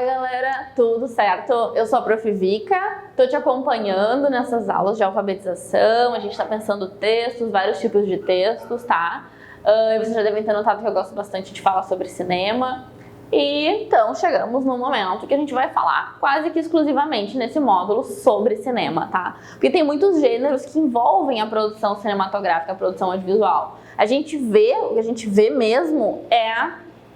Fala galera, tudo certo? Eu sou a Prof. Vika, tô te acompanhando nessas aulas de alfabetização, a gente tá pensando textos, vários tipos de textos, tá? Vocês já devem ter notado que eu gosto bastante de falar sobre cinema. E então chegamos no momento que a gente vai falar quase que exclusivamente nesse módulo sobre cinema, tá? Porque tem muitos gêneros que envolvem a produção cinematográfica, a produção audiovisual. O que a gente vê mesmo é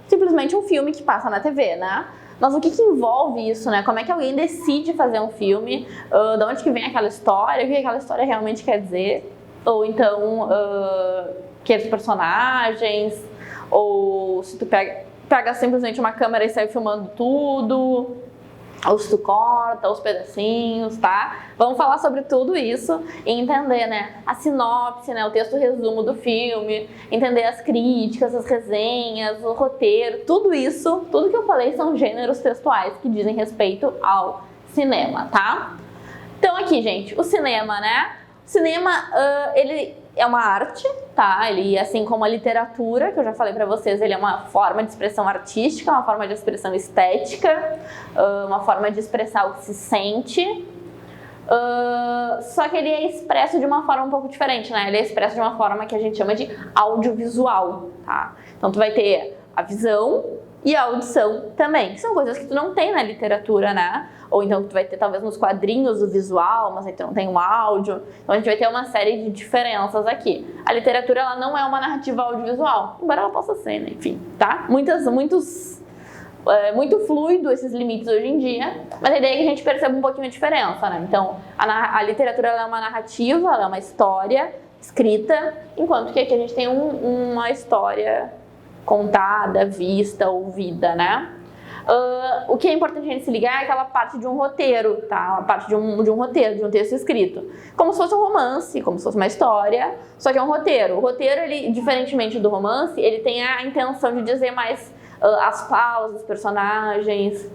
simplesmente um filme que passa na TV, né? Mas o que envolve isso, né? Como é que alguém decide fazer um filme? De onde que vem aquela história? O que aquela história realmente quer dizer? Ou então, que os personagens? Ou se tu pega simplesmente uma câmera e sai filmando tudo? Ou se tu corta os pedacinhos, tá? Vamos falar sobre tudo isso e entender, né, a sinopse, né, o texto resumo do filme, entender as críticas, as resenhas, o roteiro, tudo isso, tudo que eu falei são gêneros textuais que dizem respeito ao cinema, tá? Então aqui, gente, o cinema, né? O cinema, ele é uma arte, tá? Ele, assim como a literatura, que eu já falei pra vocês, ele é uma forma de expressão artística, uma forma de expressão estética, uma forma de expressar o que se sente. Só que ele é expresso de uma forma um pouco diferente, né? Ele é expresso de uma forma que a gente chama de audiovisual, tá? Então tu vai ter a visão e a audição também, que são coisas que tu não tem na literatura, né? Ou então tu vai ter talvez nos quadrinhos o visual, mas aí tu não tem o áudio. Então a gente vai ter uma série de diferenças aqui. A literatura, ela não é uma narrativa audiovisual, embora ela possa ser, né? Enfim, tá? Muito fluido esses limites hoje em dia, mas a ideia é que a gente perceba um pouquinho a diferença, né? Então, a literatura, ela é uma narrativa, ela é uma história escrita, enquanto que aqui a gente tem uma história contada, vista, ouvida, né? O que é importante a gente se ligar é aquela parte de um roteiro, tá? A parte de um roteiro, de um texto escrito. Como se fosse um romance, como se fosse uma história, só que é um roteiro. O roteiro, ele, diferentemente do romance, ele tem a intenção de dizer mais as falas dos personagens,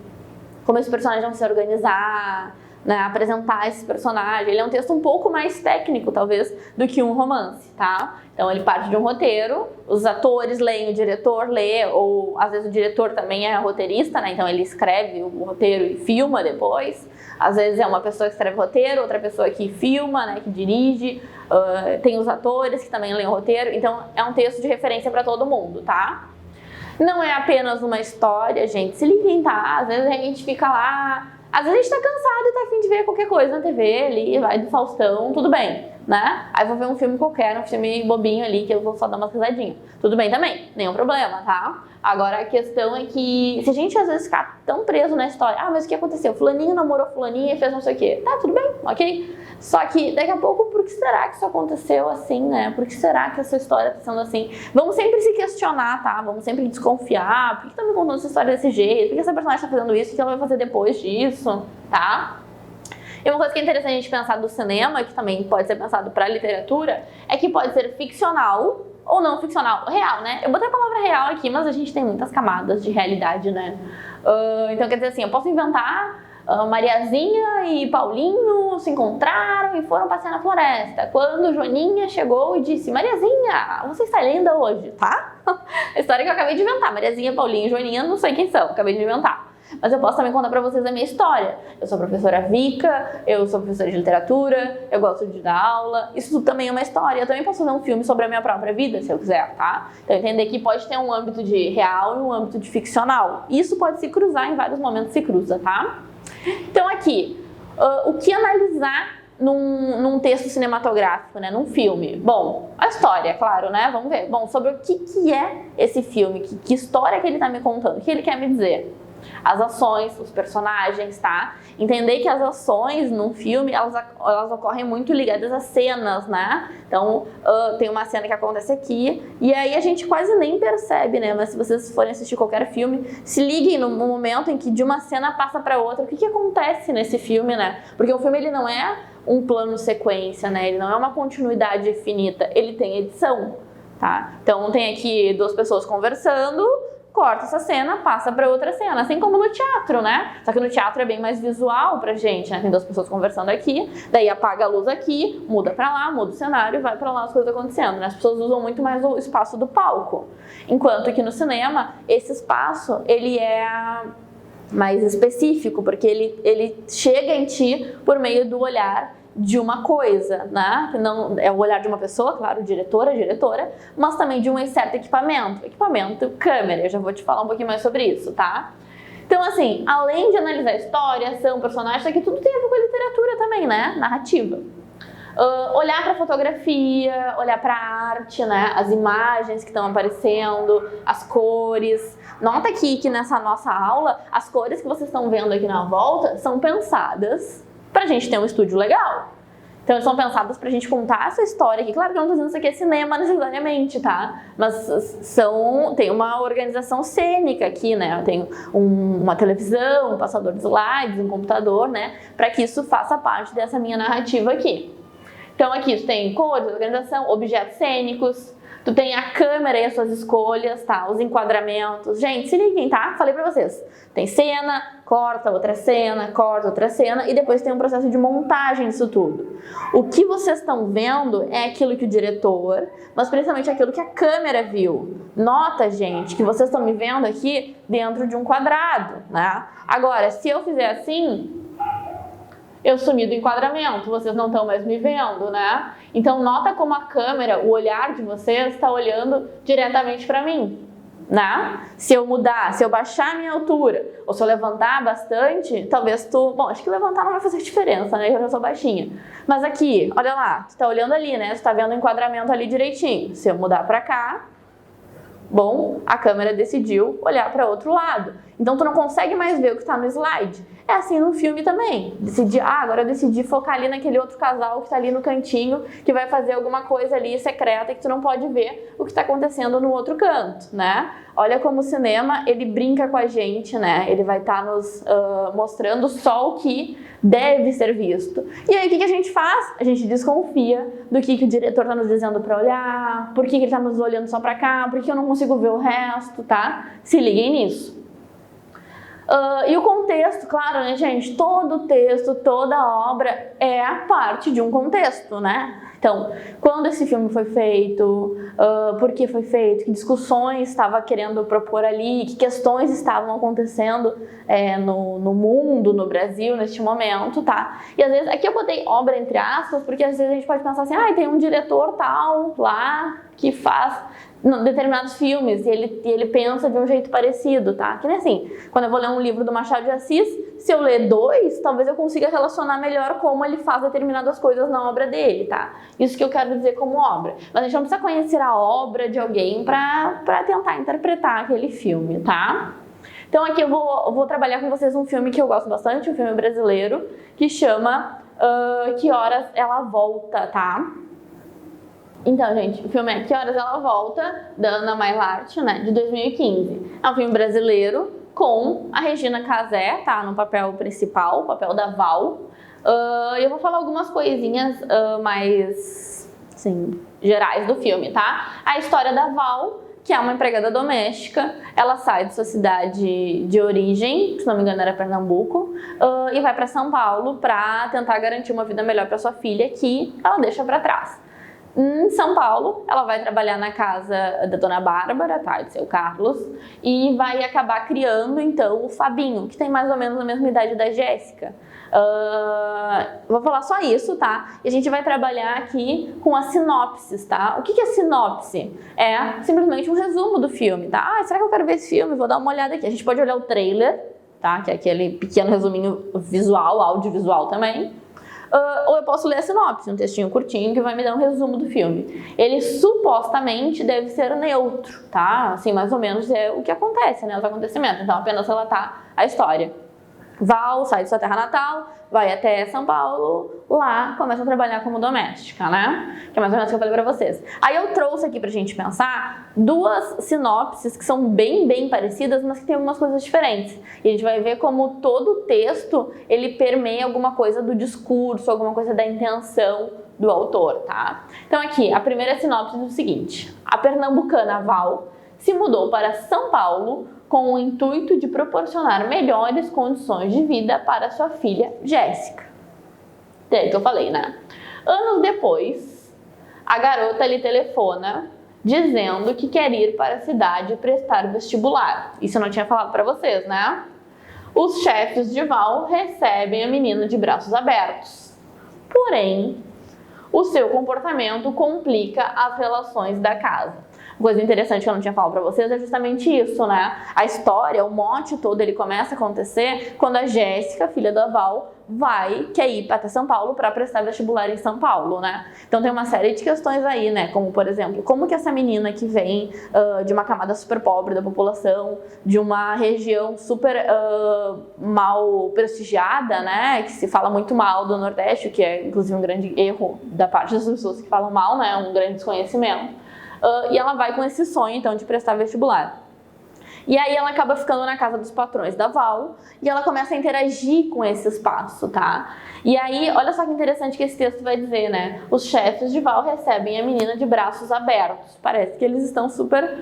como esses personagens vão se organizar, né, apresentar esse personagem. Ele é um texto um pouco mais técnico, talvez, do que um romance, tá? Então ele parte de um roteiro, os atores leem, o diretor lê, ou às vezes o diretor também é roteirista, né? Então ele escreve o roteiro e filma depois. Às vezes é uma pessoa que escreve o roteiro, outra pessoa que filma, né, que dirige. Tem os atores que também leem o roteiro. Então é um texto de referência para todo mundo, tá? Não é apenas uma história, gente. Se liguem, tá? Às vezes a gente fica lá... Às vezes a gente tá cansado e tá a fim de ver qualquer coisa na TV ali, vai do Faustão, tudo bem, né? Aí vou ver um filme qualquer, um filme bobinho ali, que eu vou só dar uma risadinha. Tudo bem também, nenhum problema, tá? Agora a questão é que, se a gente às vezes ficar tão preso na história, mas o que aconteceu? Fulaninho namorou fulaninha e fez não sei o quê. Tá, tudo bem, ok? Só que daqui a pouco, por que será que isso aconteceu assim, né? Por que será que essa história tá sendo assim? Vamos sempre se questionar, tá? Vamos sempre desconfiar. Por que tá me contando essa história desse jeito? Por que essa personagem tá fazendo isso? O que ela vai fazer depois disso, tá? E uma coisa que é interessante a gente pensar do cinema, que também pode ser pensado para a literatura, é que pode ser ficcional ou não ficcional. Real, né? Eu botei a palavra real aqui, mas a gente tem muitas camadas de realidade, né? Então quer dizer assim, eu posso inventar Mariazinha e Paulinho se encontraram e foram passear na floresta. Quando Joaninha chegou e disse: Mariazinha, você está linda hoje, tá? A história que eu acabei de inventar. Mariazinha, Paulinho e Joaninha, não sei quem são, acabei de inventar. Mas eu posso também contar pra vocês a minha história. Eu sou a professora Vika, eu sou professora de literatura, eu gosto de dar aula. Isso tudo também é uma história. Eu também posso fazer um filme sobre a minha própria vida, se eu quiser, tá? Então entender que pode ter um âmbito de real e um âmbito de ficcional. Isso pode se cruzar, em vários momentos se cruza, tá? Então aqui, o que analisar num texto cinematográfico, né, num filme? Bom, a história, claro, né? Vamos ver. Bom, sobre o que é esse filme, que história que ele tá me contando, o que ele quer me dizer? As ações, os personagens, tá? Entender que as ações num filme, elas ocorrem muito ligadas às cenas, né? Então, tem uma cena que acontece aqui, e aí a gente quase nem percebe, né? Mas se vocês forem assistir qualquer filme, se liguem no momento em que de uma cena passa para outra, o que acontece nesse filme, né? Porque o filme, ele não é um plano sequência, né? Ele não é uma continuidade infinita, ele tem edição, tá? Então, tem aqui duas pessoas conversando, corta essa cena, passa para outra cena, assim como no teatro, né? Só que no teatro é bem mais visual pra gente, né? Tem duas pessoas conversando aqui, daí apaga a luz aqui, muda pra lá, muda o cenário, vai pra lá as coisas acontecendo, né? As pessoas usam muito mais o espaço do palco. Enquanto que no cinema, esse espaço, ele é mais específico, porque ele chega em ti por meio do olhar de uma coisa, né? Que não é o olhar de uma pessoa, claro, diretora, mas também de um certo equipamento, câmera. Eu já vou te falar um pouquinho mais sobre isso, tá? Então, assim, além de analisar história, ação, personagem, isso aqui tudo tem a ver com a literatura também, né? Narrativa. Olhar para fotografia, olhar para arte, né? As imagens que estão aparecendo, as cores. Nota aqui que nessa nossa aula, as cores que vocês estão vendo aqui na volta são pensadas pra gente ter um estúdio legal. Então, eles são pensados pra gente contar essa história aqui. Claro que eu não tô dizendo isso aqui é cinema necessariamente, tá? Mas tem uma organização cênica aqui, né? Tem uma televisão, um passador de slides, um computador, né? Pra que isso faça parte dessa minha narrativa aqui. Então, aqui tu tem cores, organização, objetos cênicos, tu tem a câmera e as suas escolhas, tá? Os enquadramentos. Gente, se liguem, tá? Falei pra vocês. Tem cena, corta outra cena e depois tem um processo de montagem disso tudo. O que vocês estão vendo é aquilo que o diretor, mas principalmente aquilo que a câmera viu. Nota, gente, que vocês estão me vendo aqui dentro de um quadrado, né? Agora, se eu fizer assim, eu sumi do enquadramento, vocês não estão mais me vendo, né? Então, nota como a câmera, o olhar de vocês está olhando diretamente para mim, né? Se eu mudar, se eu baixar a minha altura, ou se eu levantar bastante, talvez bom, acho que levantar não vai fazer diferença, né? Eu já sou baixinha. Mas aqui, olha lá, tu tá olhando ali, né? Tu tá vendo o enquadramento ali direitinho. Se eu mudar para cá, bom, a câmera decidiu olhar para outro lado. Então, tu não consegue mais ver o que está no slide. É assim no filme também. Agora eu decidi focar ali naquele outro casal que está ali no cantinho, que vai fazer alguma coisa ali secreta que tu não pode ver o que está acontecendo no outro canto, né? Olha como o cinema, ele brinca com a gente, né? Ele vai estar nos mostrando só o que deve ser visto. E aí, o que a gente faz? A gente desconfia do que o diretor está nos dizendo para olhar, por que ele está nos olhando só para cá, por que eu não consigo ver o resto, tá? Se liguem nisso. E o contexto, claro, né, gente? Todo texto, toda obra é a parte de um contexto, né? Então, quando esse filme foi feito, por que foi feito, que discussões estava querendo propor ali, que questões estavam acontecendo no mundo, no Brasil, neste momento, tá? E às vezes, aqui eu botei obra entre aspas, porque às vezes a gente pode pensar assim, tem um diretor tal lá que faz determinados filmes e ele pensa de um jeito parecido, tá? Que nem assim, quando eu vou ler um livro do Machado de Assis, se eu ler 2, talvez eu consiga relacionar melhor como ele faz determinadas coisas na obra dele, tá? Isso que eu quero dizer como obra. Mas a gente não precisa conhecer a obra de alguém pra tentar interpretar aquele filme, tá? Então aqui eu vou trabalhar com vocês um filme que eu gosto bastante, um filme brasileiro, que chama Que Horas Ela Volta, tá? Então, gente, o filme é Que Horas Ela Volta, da Ana Mailart, né, de 2015. É um filme brasileiro com a Regina Casé, tá, no papel principal, o papel da Val. Eu vou falar algumas coisinhas mais, assim, gerais do filme, tá? A história da Val, que é uma empregada doméstica, ela sai de sua cidade de origem, se não me engano era Pernambuco, e vai para São Paulo para tentar garantir uma vida melhor para sua filha, que ela deixa para trás. Em São Paulo, ela vai trabalhar na casa da dona Bárbara, tá, de seu Carlos, e vai acabar criando, então, o Fabinho, que tem mais ou menos a mesma idade da Jéssica. Vou falar só isso, tá? E a gente vai trabalhar aqui com as sinopses, tá? O que é sinopse? É simplesmente um resumo do filme, tá? Será que eu quero ver esse filme? Vou dar uma olhada aqui. A gente pode olhar o trailer, tá? Que é aquele pequeno resuminho visual, audiovisual também. Ou eu posso ler a sinopse, um textinho curtinho que vai me dar um resumo do filme. Ele supostamente deve ser neutro, tá? Assim, mais ou menos é o que acontece, né? Os acontecimentos. Então, apenas relatar a história. Val sai de sua terra natal, vai até São Paulo, lá começa a trabalhar como doméstica, né? Que é mais ou menos o que eu falei pra vocês. Aí eu trouxe aqui pra gente pensar duas sinopses que são bem parecidas, mas que tem algumas coisas diferentes. E a gente vai ver como todo texto, ele permeia alguma coisa do discurso, alguma coisa da intenção do autor, tá? Então aqui, a primeira sinopse é o seguinte: a pernambucana Val se mudou para São Paulo com o intuito de proporcionar melhores condições de vida para sua filha Jéssica. É o que eu falei, né? Anos depois, a garota lhe telefona dizendo que quer ir para a cidade prestar vestibular. Isso eu não tinha falado para vocês, né? Os chefes de Val recebem a menina de braços abertos. Porém, o seu comportamento complica as relações da casa. Coisa interessante que eu não tinha falado pra vocês é justamente isso, né? A história, o mote todo, ele começa a acontecer quando a Jéssica, filha da Val, quer ir até São Paulo para prestar vestibular em São Paulo, né? Então tem uma série de questões aí, né? Como, por exemplo, como que essa menina que vem de uma camada super pobre da população, de uma região super mal prestigiada, né? Que se fala muito mal do Nordeste, que é inclusive um grande erro da parte das pessoas que falam mal, né? Um grande desconhecimento. E ela vai com esse sonho, então, de prestar vestibular. E aí ela acaba ficando na casa dos patrões da Val e ela começa a interagir com esse espaço, tá? E aí, olha só que interessante que esse texto vai dizer, né? Os chefes de Val recebem a menina de braços abertos. Parece que eles estão super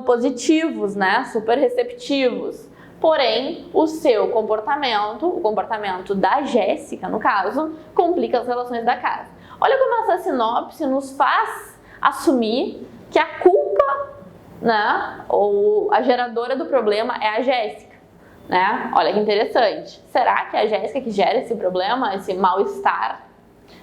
positivos, né? Super receptivos. Porém, o seu comportamento, o comportamento da Jéssica, no caso, complica as relações da casa. Olha como essa sinopse nos faz assumir que a culpa, né, ou a geradora do problema é a Jéssica, né? Olha que interessante. Será que é a Jéssica que gera esse problema, esse mal-estar?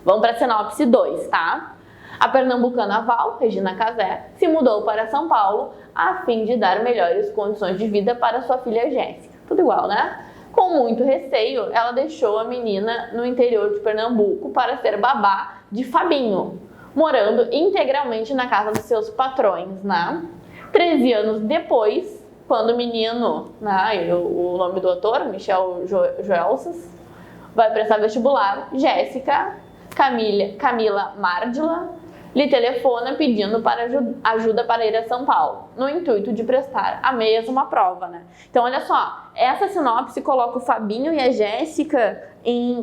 Vamos para a sinopse 2, tá? A pernambucana Val, Regina Casé, se mudou para São Paulo a fim de dar melhores condições de vida para sua filha Jéssica. Tudo igual, né? Com muito receio, ela deixou a menina no interior de Pernambuco para ser babá de Fabinho, morando integralmente na casa dos seus patrões, né? 13 anos depois, quando o menino, né, o nome do autor, Michel Joelces, vai prestar vestibular, Jéssica Camila Mardila lhe telefona pedindo ajuda para ir a São Paulo, no intuito de prestar a mesma prova, né? Então, olha só, essa sinopse coloca o Fabinho e a Jéssica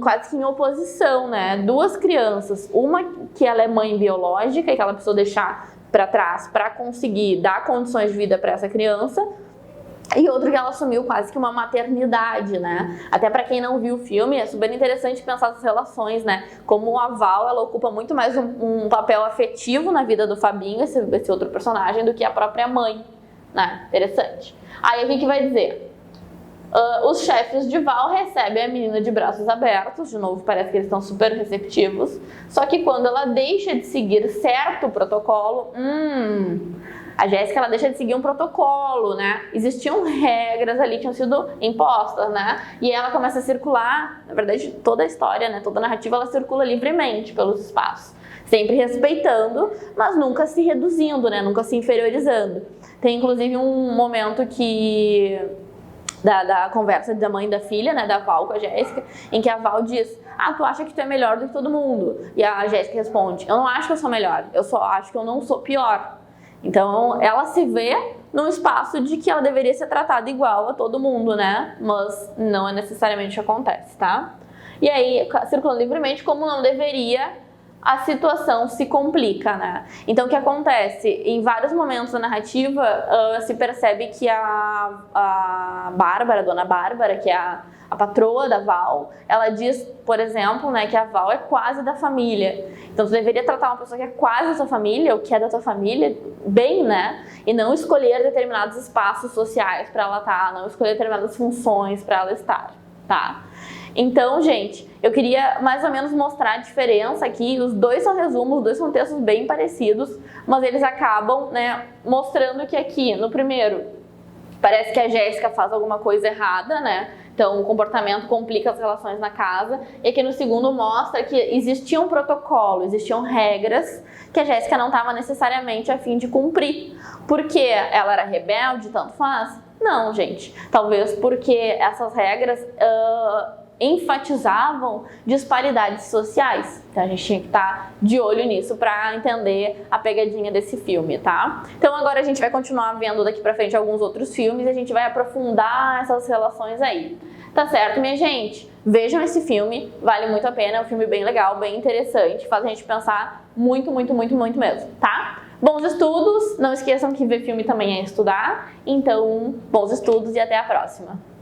quase que em oposição, né? Duas crianças, uma que ela é mãe biológica e que ela precisou deixar para trás para conseguir dar condições de vida para essa criança, e outro que ela assumiu quase que uma maternidade, né? Até para quem não viu o filme, é super interessante pensar essas relações, né? Como a Val, ela ocupa muito mais um papel afetivo na vida do Fabinho, esse outro personagem, do que a própria mãe, né? Interessante. Aí o que vai dizer? Os chefes de Val recebem a menina de braços abertos, de novo parece que eles estão super receptivos, só que quando ela deixa de seguir certo protocolo, a Jéssica, ela deixa de seguir um protocolo, né? Existiam regras ali que tinham sido impostas, né? E ela começa a circular, na verdade, toda a história, né? Toda a narrativa, ela circula livremente pelos espaços. Sempre respeitando, mas nunca se reduzindo, né? Nunca se inferiorizando. Tem, inclusive, um momento que... Da conversa da mãe e da filha, né? Da Val com a Jéssica, em que a Val diz: tu acha que tu é melhor do que todo mundo? E a Jéssica responde: eu não acho que eu sou melhor, eu só acho que eu não sou pior. Então, ela se vê num espaço de que ela deveria ser tratada igual a todo mundo, né? Mas não é necessariamente o que acontece, tá? E aí, circulando livremente, como não deveria, a situação se complica, né? Então, o que acontece? Em vários momentos da narrativa, se percebe que a Bárbara, a dona Bárbara, que é a patroa da Val, ela diz, por exemplo, né, que a Val é quase da família. Então, tu deveria tratar uma pessoa que é quase da sua família, ou que é da tua família, bem, né? E não escolher determinados espaços sociais para ela estar, não escolher determinadas funções para ela estar, tá? Então, gente, eu queria mais ou menos mostrar a diferença aqui. Os dois são resumos, os dois são textos bem parecidos, mas eles acabam, né, mostrando que aqui, no primeiro, parece que a Jéssica faz alguma coisa errada, né? Então, o comportamento complica as relações na casa. E aqui no segundo mostra que existia um protocolo, existiam regras que a Jéssica não estava necessariamente a fim de cumprir. Porque ela era rebelde, tanto faz? Não, gente. Talvez porque essas regras enfatizavam disparidades sociais. Então a gente tinha que estar de olho nisso para entender a pegadinha desse filme, tá? Então agora a gente vai continuar vendo daqui pra frente alguns outros filmes e a gente vai aprofundar essas relações aí. Tá certo, minha gente? Vejam esse filme, vale muito a pena, é um filme bem legal, bem interessante, faz a gente pensar muito, muito, muito, muito mesmo, tá? Bons estudos, não esqueçam que ver filme também é estudar, então bons estudos e até a próxima!